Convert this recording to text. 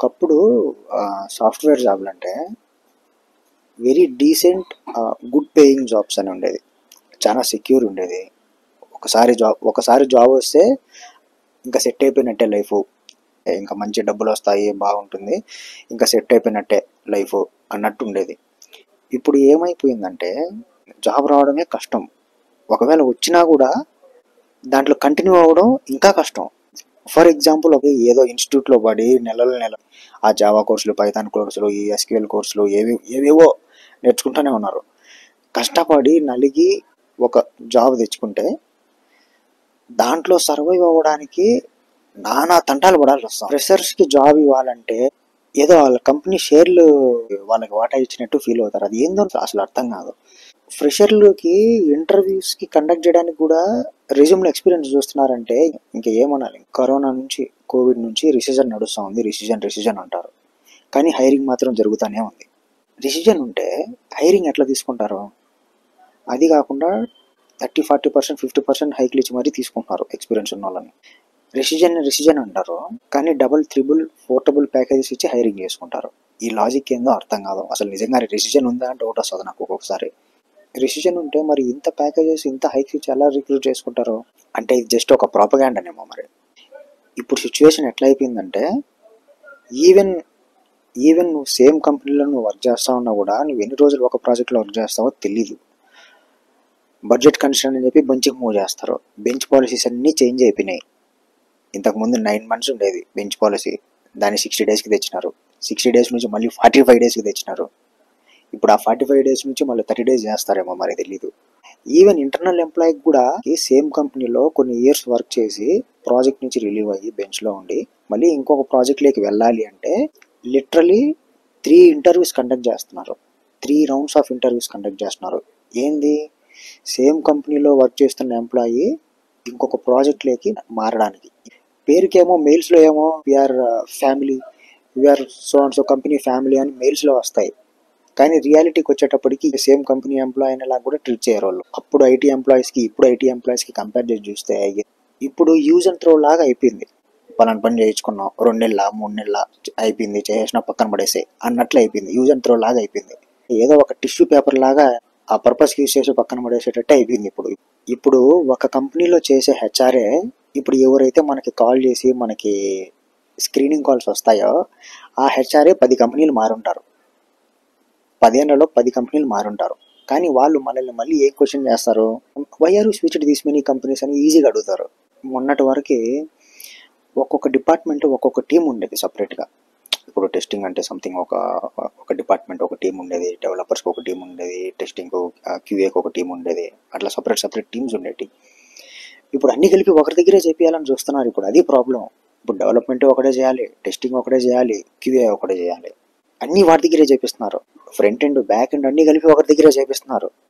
ఒకప్పుడు సాఫ్ట్‌వేర్ జాబ్‌లంటే very decent good paying jobs అని ఉండేది. చాలా సెక్యూర్ ఉండేది. ఒకసారి జాబ్ వస్తే ఇంకా సెట్ అయిపోయినట్టే లైఫు. ఇంకా మంచి డబ్బులొస్తాయి, బాగుంటుంది. ఇంకా సెట్ అయిపోయినట్టే లైఫు అన్నట్టు ఉండేది. ఇప్పుడు ఏమైపోయిందంటే జాబ్ రావడమే కష్టం. ఒకవేళ వచ్చినా కూడా దాంట్లో కంటిన్యూ అవ్వడం ఇంకా కష్టం. ఫర్ ఎగ్జాంపుల్ ఏదో ఇన్‌స్టిట్యూట్‌లో పడి నెలలు ఆ జావా కోర్సులు, పైథాన్ కోర్సులు, ఈ ఎస్‌క్యూఎల్ కోర్సులు ఏవేవో నేర్చుకుంటూనే ఉన్నారు. కష్టపడి నలిగి ఒక జాబ్ తెచ్చుకుంటే దాంట్లో సర్వైవ్ అవ్వడానికి నానా తంటాలు పడాల్సొస్తుంది. ఫ్రెషర్స్‌కి జాబ్ ఇవ్వాలంటే ఏదో వాళ్ళ కంపెనీ షేర్లు వాళ్ళకి వాటా ఇచ్చినట్టు ఫీల్ అవుతారు. అది ఏందో అసలు అర్థం కాదు. ఫ్రెషర్‌లకి ఇంటర్వ్యూస్‌కి కండక్ట్ చేయడానికి కూడా రెజ్యూమ్‌లో ఎక్స్‌పీరియన్స్ చూస్తున్నారంటే ఇంక ఏమనాలి. కరోనా నుంచి, కోవిడ్ నుంచి రిసెషన్ నడుస్తా ఉంది. రిసెషన్ అంటారు. కానీ హైరింగ్ మాత్రం జరుగుతూనే ఉంది. రిసెషన్ ఉంటే హైరింగ్ ఎట్లా తీసుకుంటారు? అది కాకుండా 30-40%, 50% హైక్‌లు ఇచ్చి మరీ తీసుకుంటున్నారు ఎక్స్‌పీరియన్స్ ఉన్నోళ్ళని. రిసిజన్ అంటారు. కానీ డబుల్, త్రిబుల్, ఫోర్టబుల్ ప్యాకేజెస్ ఇచ్చి హైరింగ్ చేసుకుంటారు. ఈ లాజిక్ ఏందో అర్థం కాదు. అసలు నిజంగానే రిసిజన్ ఉందా అని డౌట్ వస్తుంది నాకు ఒక్కొక్కసారి. రిసిజన్ ఉంటే మరి ఇంత ప్యాకేజెస్, ఇంత హైక్స్ ఇచ్చి ఎలా రిక్రూట్ చేసుకుంటారు? అంటే ఇది జస్ట్ ఒక ప్రాపగాండానేమో మరి. ఇప్పుడు సిచ్యువేషన్ ఎట్లా అయిపోయిందంటే ఈవెన్ నువ్వు సేమ్ కంపెనీలో నువ్వు వర్క్ చేస్తా ఉన్నా కూడా నువ్వు ఎన్ని రోజులు ఒక ప్రాజెక్ట్లో వర్క్ చేస్తావో తెలీదు. బడ్జెట్ కన్స్ట్రెయిన్ అని చెప్పి బెంచ్కి మూవ్ చేస్తారు. బెంచ్ పాలసీస్ అన్నీ చేంజ్ అయిపోయినాయి. ఇంతకుముందు 9 months ఉండేది బెంచ్ పాలసీ. దాన్ని 60 daysకి తెచ్చినారు. 60 days నుంచి మళ్ళీ 45 daysకి తెచ్చినారు. ఇప్పుడు ఆ 45 days నుంచి మళ్ళీ 30 days చేస్తారేమో మరి తెలీదు. ఈవెన్ ఇంటర్నల్ ఎంప్లాయీకి కూడా సేమ్ కంపెనీలో కొన్ని ఇయర్స్ వర్క్ చేసి ప్రాజెక్ట్ నుంచి రిలీవ్ అయ్యి బెంచ్లో ఉండి మళ్ళీ ఇంకొక ప్రాజెక్ట్లోకి వెళ్ళాలి అంటే లిటరలీ 3 interviews కండక్ట్ చేస్తున్నారు. 3 rounds ఆఫ్ ఇంటర్వ్యూస్ కండక్ట్ చేస్తున్నారు. ఏంది? సేమ్ కంపెనీలో వర్క్ చేస్తున్న ఎంప్లాయీ ఇంకొక ప్రాజెక్ట్లోకి మారడానికి. పేరుకేమో మెయిల్స్లో ఏమో we are family, we are so and so company family అని మెయిల్స్లో వస్తాయి. కానీ రియాలిటీకి వచ్చేటప్పటికి సేమ్ కంపెనీ ఎంప్లాయీ అనేలా కూడా ట్రీట్ చేయరు వాళ్ళు. అప్పుడు ఐటీ ఎంప్లాయీస్కి ఇప్పుడు ఐటీ ఎంప్లాయీస్కి కంపేర్ చేసి చూస్తే ఇప్పుడు యూజ్ అండ్ త్రో లాగా అయిపోయింది. పలానా పని చేయించుకున్నాం 2 నెలల 3 నెలల అయిపోయింది, చేసిన పక్కన పడేసే అన్నట్లు అయిపోయింది. యూజ్ అండ్ త్రో లాగా అయిపోయింది. ఏదో ఒక టిష్యూ పేపర్ లాగా ఆ పర్పస్కి యూజ్ చేసి పక్కన పడేసేటట్టు అయిపోయింది. ఇప్పుడు ఒక కంపెనీలో చేసే హెచ్ఆర్ఏ ఇప్పుడు ఎవరైతే మనకి కాల్ చేసి మనకి స్క్రీనింగ్ కాల్స్ వస్తాయో ఆ హెచ్ఆర్ఏ 10 కంపెనీలు మారుంటారు. 10 ఏళ్లలో 10 కంపెనీలు మారుంటారు. కానీ వాళ్ళు మనల్ని మళ్ళీ ఏ క్వశ్చన్ చేస్తారు? Why are you switched this many companies అని ఈజీగా అడుగుతారు. మొన్నటి వరకు ఒక్కొక్క డిపార్ట్మెంట్ ఒక్కొక్క టీం ఉండేది సపరేట్గా. ఇప్పుడు టెస్టింగ్ అంటే సంథింగ్ ఒక డిపార్ట్మెంట్ ఒక టీం ఉండేది, డెవలపర్స్కి ఒక టీం ఉండేది, టెస్టింగ్ క్యూఏకి ఒక టీం ఉండేది, అట్లా సపరేట్ టీమ్స్ ఉండేవి. ఇప్పుడు అన్ని కలిపి ఒకరి దగ్గరే చేయాలని చూస్తున్నారు. ఇప్పుడు అది ప్రాబ్లం. ఇప్పుడు డెవలప్మెంట్ ఒకటే చేయాలి, టెస్టింగ్ ఒకటే చేయాలి, క్యూఏ ఒకటే చేయాలి, అన్నీ వాటి దగ్గరే చేపిస్తున్నారు. ఫ్రంట్ ఎండ్ బ్యాక్ ఎండ్ అన్నీ కలిపి ఒకరి దగ్గరే చేపిస్తున్నారు.